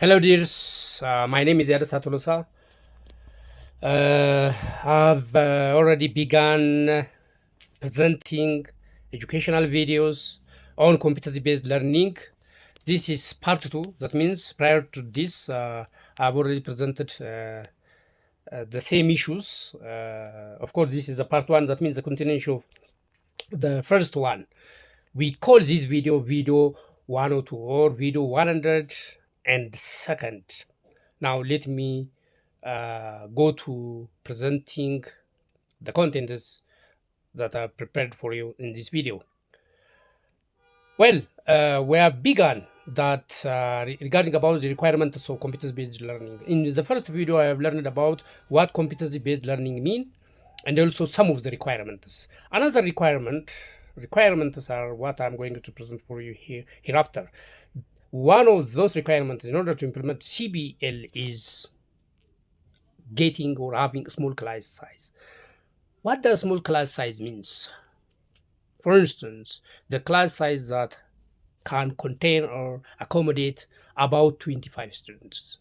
Hello, dears. My name is Yada Satolosa. I've already begun presenting educational videos on competency-based learning. This is part two. That means prior to this, I've already presented the same issues. Of course, this is a part one. That means the continuation of the first one. We call this video 102 or video 102nd. Now let me go to presenting the contents that I've prepared for you in this video. Well, we have begun that regarding about the requirements of competence-based learning. In the first video, I have learned about what competency-based learning mean, and also some of the requirements. Another requirements are what I'm going to present for you hereafter. One of those requirements in order to implement CBL is getting or having a small class size. What does small class size means? For instance, the class size that can contain or accommodate about 25 students.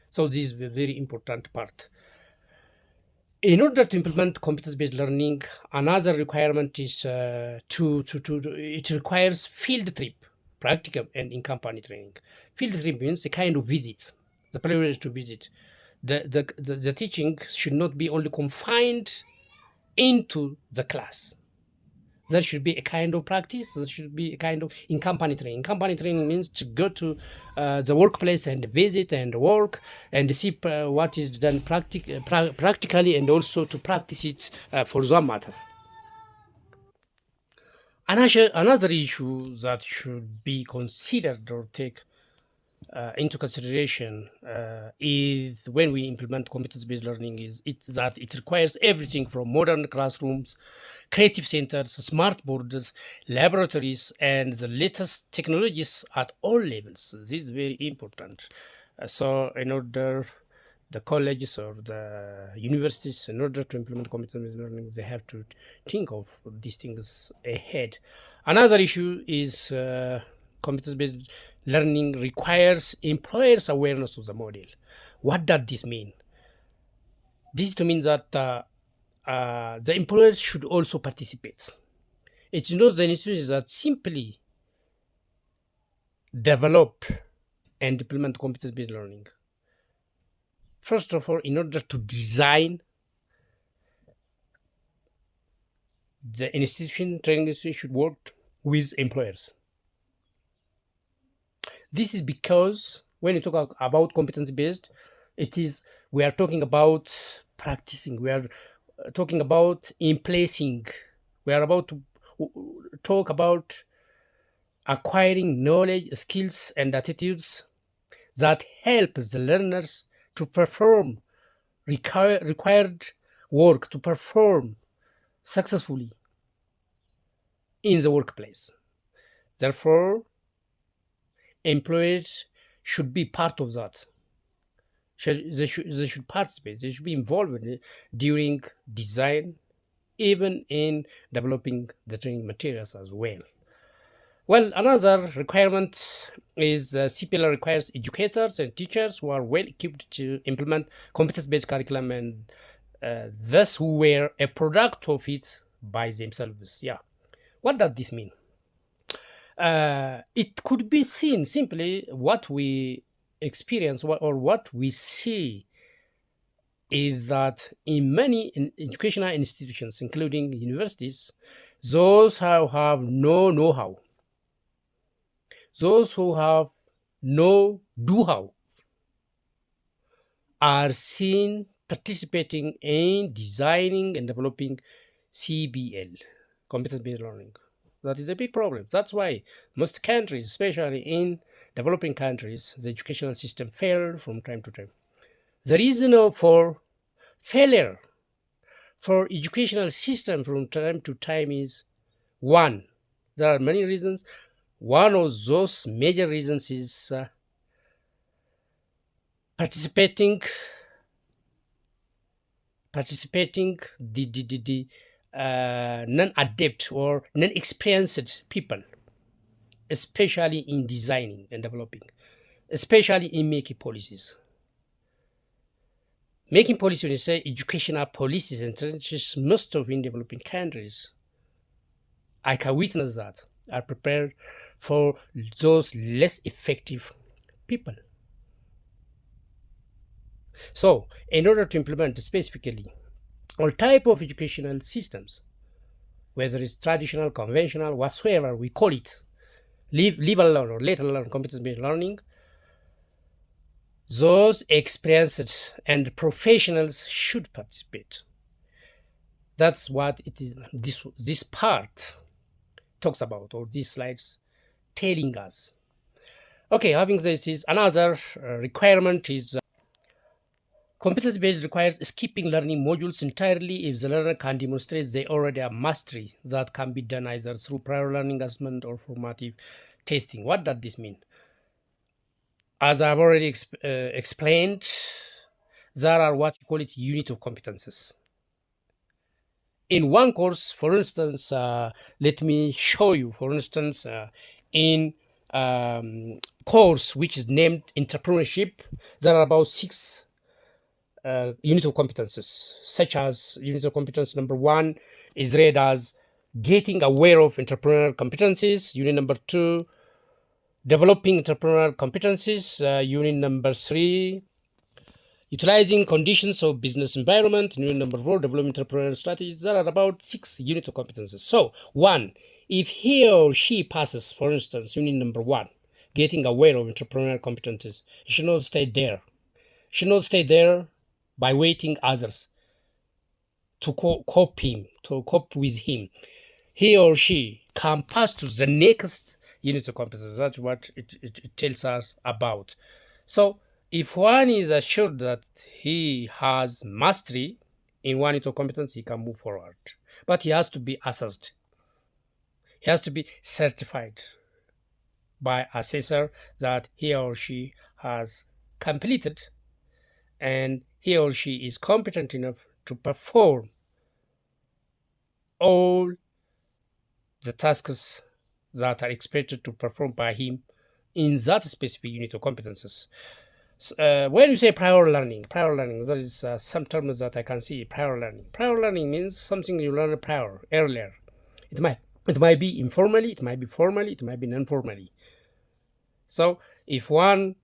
So this is a very important part. In order to implement competence-based learning, another requirement is it requires field trip, practical and in-company training. Field trip means a kind of visit, the privilege to visit. The teaching should not be only confined into the class. There should be a kind of practice. There should be a kind of in-company training. In-company training means to go to the workplace and visit and work and see what is done practically, and also to practice it for that matter. Another issue that should be considered or take into consideration is when we implement competence-based learning is that it requires everything from modern classrooms, creative centers, smart boards, laboratories, and the latest technologies at all levels. This is very important. So in order the colleges or the universities, in order to implement competence-based learning, they have to think of these things ahead. Another issue is competence-based learning requires employers' awareness of the model. What does this mean? This to mean that the employers should also participate. It's not the institutions that simply develop and implement competence-based learning. First of all, in order to design the training institution should work with employers. This is because when you talk about competency-based, we are talking about practicing, we are talking about in placing, we are about to talk about acquiring knowledge, skills, and attitudes that help the learners to perform required work, to perform successfully in the workplace. Therefore, employers should be part of that. They should participate. They should be involved during design, even in developing the training materials as well. Well, another requirement is CPL requires educators and teachers who are well equipped to implement competence-based curriculum and thus who were a product of it by themselves. Yeah. What does this mean? It could be seen simply what we experience or what we see is that in many educational institutions, including universities, those who have no know-how, those who have no do-how, are seen participating in designing and developing CBL, competence-based learning. That is a big problem. That's why most countries, especially in developing countries, the educational system fails from time to time. The reason for failure for educational system from time to time is one. There are many reasons. One of those major reasons is participating the non-adept or non-experienced people, especially in designing and developing. especially in making policies. Making policy, when you say educational policies and strategies, most of in developing countries, I can witness that, are prepared for those less effective people. So, in order to implement specifically all type of educational systems, whether it's traditional, conventional, whatsoever we call it, live alone or let alone competence-based learning, those experienced and professionals should participate. That's what it is. This part talks about, or these slides telling us. Okay, having this is another requirement is competence based requires skipping learning modules entirely if the learner can demonstrate they already have mastery. That can be done either through prior learning assessment or formative testing. What does this mean? As I've already explained, there are what you call it unit of competences. In one course, for instance, let me show you, for instance, in course which is named entrepreneurship, there are about 6 units of competences, such as unit of competence number 1 is read as getting aware of entrepreneurial competencies. Unit number 2, developing entrepreneurial competencies. Unit number 3, utilizing conditions of business environment. Unit number 4, developing entrepreneurial strategies. There are about 6 units of competences. So, 1, if he or she passes, for instance, unit number 1, getting aware of entrepreneurial competencies, he should not stay there. He should not stay there by waiting others to cope with him. He or she can pass to the next unit of competence. That's what it tells us about. So if one is assured that he has mastery in one unit of competence, he can move forward. But he has to be assessed. He has to be certified by assessor that he or she has completed and he or she is competent enough to perform all the tasks that are expected to perform by him in that specific unit of competences. When you say prior learning, there is some terms that I can see. Prior learning means something you learn earlier. It might be informally, it might be formally, it might be non-formally. So if one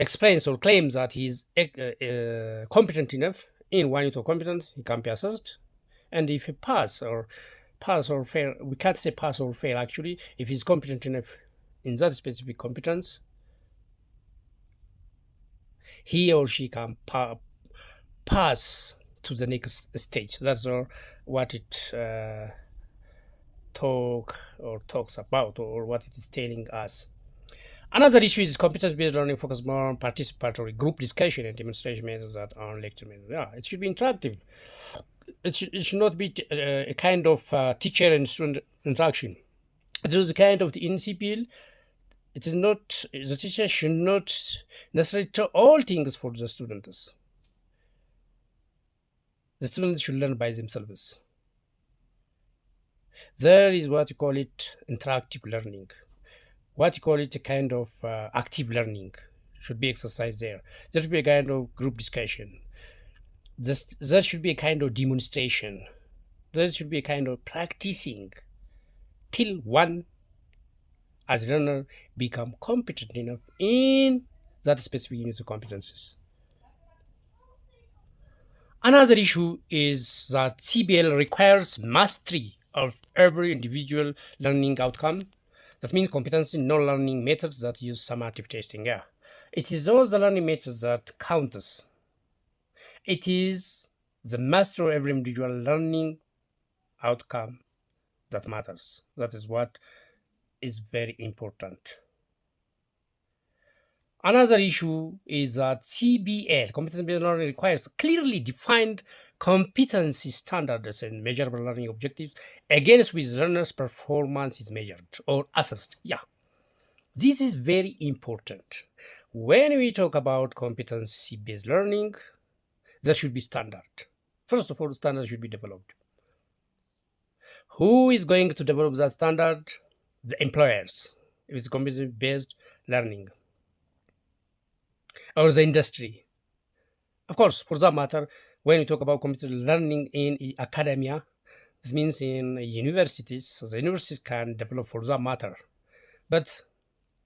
explains or claims that he is competent enough in one unit of competence, he can be assessed. And if he pass or fail, we can't say pass or fail actually, if he's competent enough in that specific competence, he or she can pass to the next stage. That's what it talks about, or what it is telling us. Another issue is competence-based learning focus more on participatory group discussion and demonstration methods that are lecture methods. Yeah, it should be interactive. It should not be a kind of teacher and student interaction. It is a kind of the NCPL. It is not, the teacher should not necessarily tell all things for the students. The students should learn by themselves. There is what you call it interactive learning. What you call it a kind of active learning should be exercised there. There should be a kind of group discussion. There should be a kind of demonstration. There should be a kind of practicing till one, as a learner, become competent enough in that specific unit of competences. Another issue is that CBL requires mastery of every individual learning outcome. That means competency in non-learning methods that use summative testing. Yeah, it is those learning methods that counts. It is the mastery of every individual learning outcome that matters. That is what is very important. Another issue is that CBL, competency-based learning, requires clearly defined competency standards and measurable learning objectives against which learners' performance is measured or assessed. Yeah, this is very important. When we talk about competency-based learning, there should be standard. First of all, standards should be developed. Who is going to develop that standard? The employers. if it's competency-based learning, or the industry. Of course, for that matter, when we talk about competency learning in academia, it means in universities, the universities can develop for that matter. But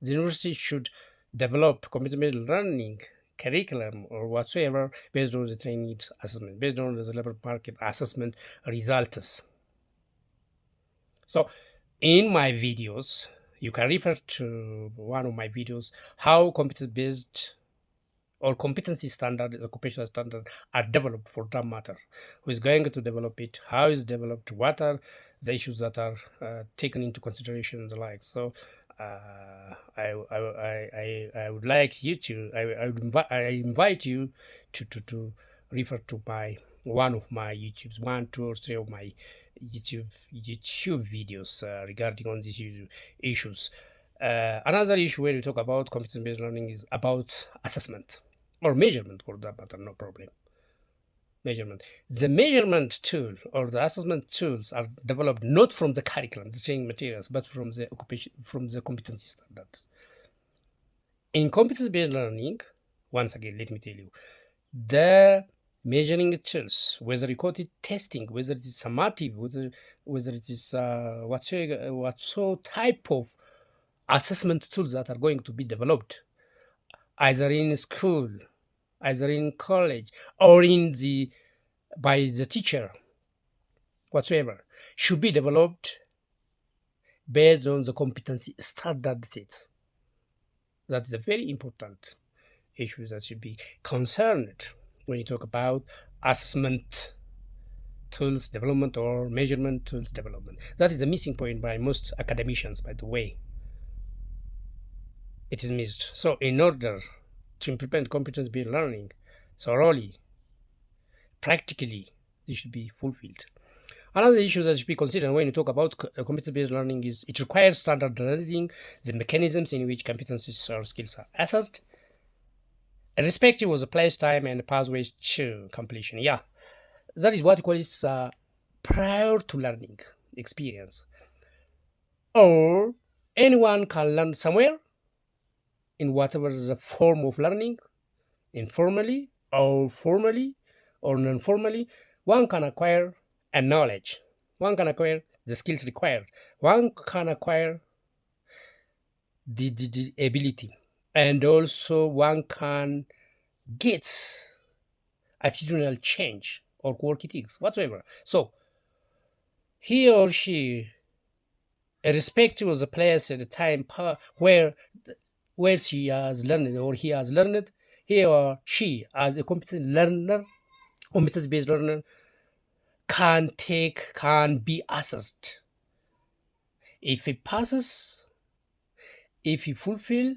the university should develop competency learning curriculum or whatsoever based on the training assessment, based on the labor market assessment results. So in my videos, you can refer to one of my videos, how competence-based or competency standard, occupational standard are developed for that matter. Who is going to develop it? How is developed? What are the issues that are taken into consideration and the like? So I would like you to, I invite you to refer to my one of my YouTube's, 1, 2, or 3 of my YouTube videos regarding on these issues. Another issue when we talk about competence-based learning is about assessment or measurement for that matter, no problem. Measurement. The measurement tool or the assessment tools are developed not from the curriculum, the training materials, but from the occupation, from the competency standards. In competence-based learning, once again, let me tell you, the measuring tools, whether you call it testing, whether it is summative, whether it is what type of assessment tools that are going to be developed, either in school, either in college, or by the teacher, whatsoever, should be developed based on the competency standard sets. That is a very important issue that should be concerned when you talk about assessment tools development or measurement tools development. That is a missing point by most academicians, by the way. It is missed. So in order to implement competence-based learning thoroughly, practically, this should be fulfilled. Another issue that should be considered when you talk about competence-based learning is it requires standardizing the mechanisms in which competencies or skills are assessed, irrespective of the place, time, and pathways to completion. Yeah, that is what we call it prior to learning experience. Or anyone can learn somewhere in whatever the form of learning, informally or formally or non-formally. One can acquire a knowledge, one can acquire the skills required, one can acquire the ability, and also one can get attitudinal change or work ethics whatsoever. So he or she, irrespective of the place and the time where she has learned or he has learned, he or she as a competent learner, competence-based learner, can be assessed. If he passes, if he fulfill,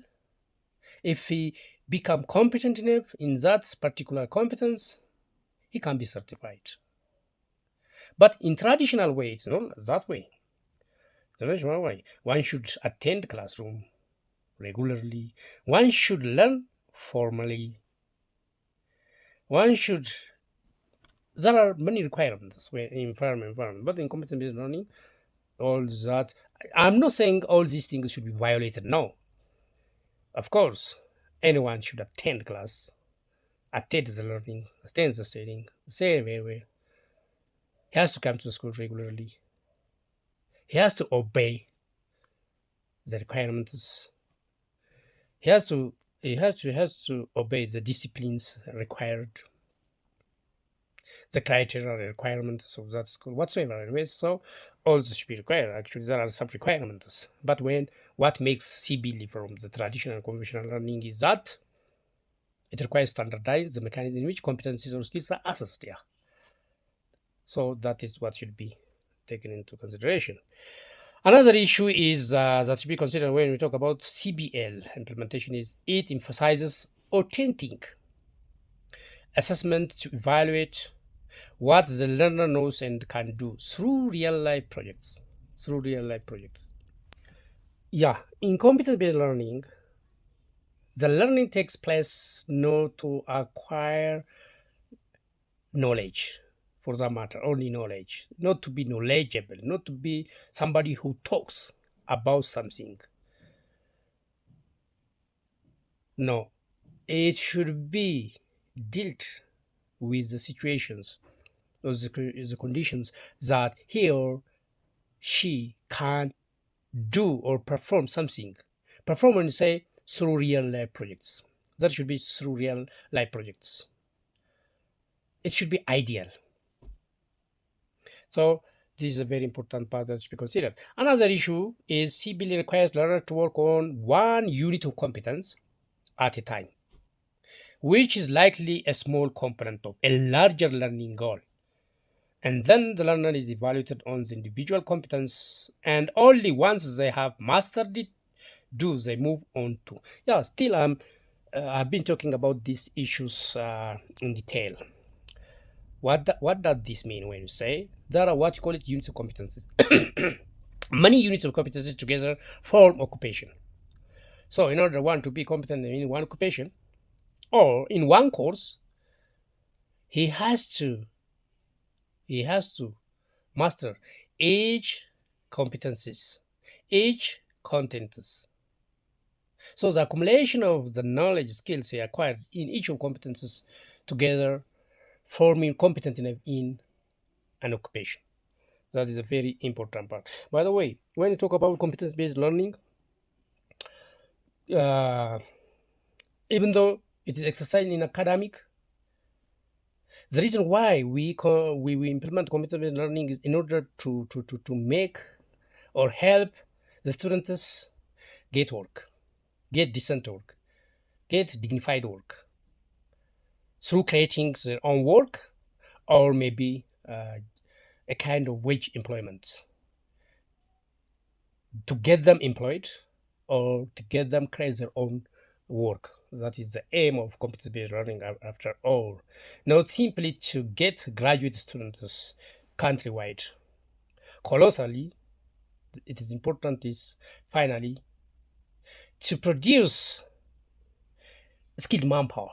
if he become competent enough in that particular competence, he can be certified. But in traditional way, it's not that way. Traditional way, one should attend classroom regularly. One should learn formally. One should. There are many requirements in environment, but in competence-based learning, all that. I'm not saying all these things should be violated. No. Of course, anyone should attend class, attend the learning, attend the studying, say very well. He has to come to the school regularly. He has to obey the requirements. He has to obey the disciplines required, the criteria requirements of that school, whatsoever. Anyways, so all this should be required. Actually, there are some requirements. But what makes CB from the traditional and conventional learning is that it requires standardized the mechanism in which competencies or skills are assessed. Yeah. So that is what should be taken into consideration. Another issue is that should be considered when we talk about CBL implementation is it emphasizes authentic assessment to evaluate what the learner knows and can do through real-life projects. Yeah, in competence-based learning, the learning takes place not to acquire knowledge, for that matter, only knowledge, not to be knowledgeable, not to be somebody who talks about something, No, it should be dealt with the situations or the conditions that he or she can do or perform something. Perform and say through real life projects. That should be through real life projects. It should be ideal. So this is a very important part that should be considered. Another issue is CBL requires learner to work on one unit of competence at a time, which is likely a small component of a larger learning goal. And then the learner is evaluated on the individual competence, and only once they have mastered it do they move on to. Yeah, still I've been talking about these issues in detail. What does this mean when you say there are what you call it units of competences? Many units of competences together form occupation. So in order one to be competent in one occupation or in one course, he has to he has to master each competencies, each contents. So the accumulation of the knowledge skills he acquired in each of competencies together forming competent in an occupation. That is a very important part. By the way, when you talk about competence-based learning, uh, even though it is exercised in academic, the reason why we implement competence-based learning is in order to make or help the students get work, get decent work, get dignified work through creating their own work or maybe a kind of wage employment to get them employed or to get them create their own work. That is the aim of competence-based learning after all. Not simply to get graduate students countrywide. Colossally, it is important is finally to produce skilled manpower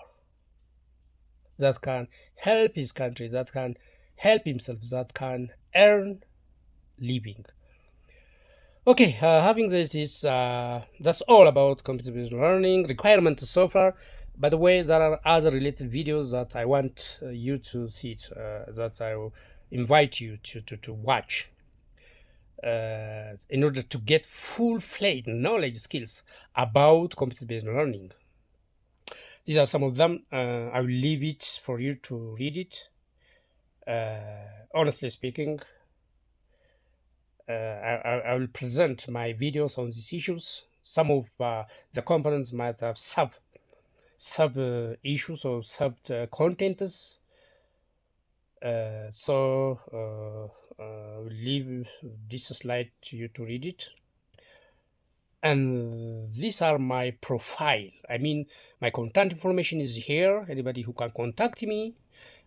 that can help his country, that can help himself, that can earn living. Okay, having this is that's all about computer-based learning requirements so far. By the way, there are other related videos that I want you to see it, that I will invite you to watch in order to get full-fledged knowledge skills about computer-based learning. These are some of them. I will leave it for you to read it. Honestly speaking, I will present my videos on these issues. Some of the components might have sub issues or sub contents. I'll leave this slide to you to read it. And these are my profile. I mean, my contact information is here. Anybody who can contact me.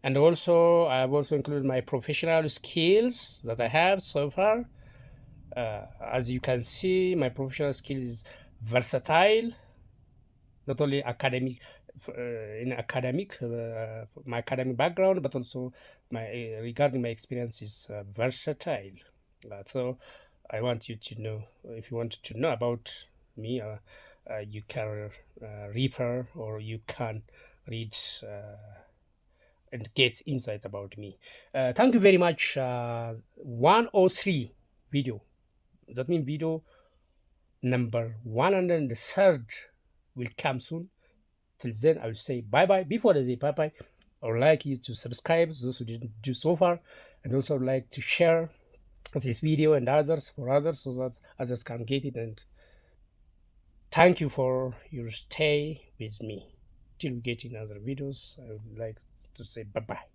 And also, I've also included my professional skills that I have so far. As you can see, my professional skills is versatile, not only academic, in academic, my academic background, but also my regarding my experience is versatile. So I want you to know, if you want to know about me, you can refer or you can read and get insight about me. Thank you very much. 103 video. That means video number 103 will come soon. Till then, I will say bye bye. Before I say bye bye, I would like you to subscribe, those who didn't do so far, and also like to share this video and others for others so that others can get it. And thank you for your stay with me. Till we get in other videos, I would like to say bye bye.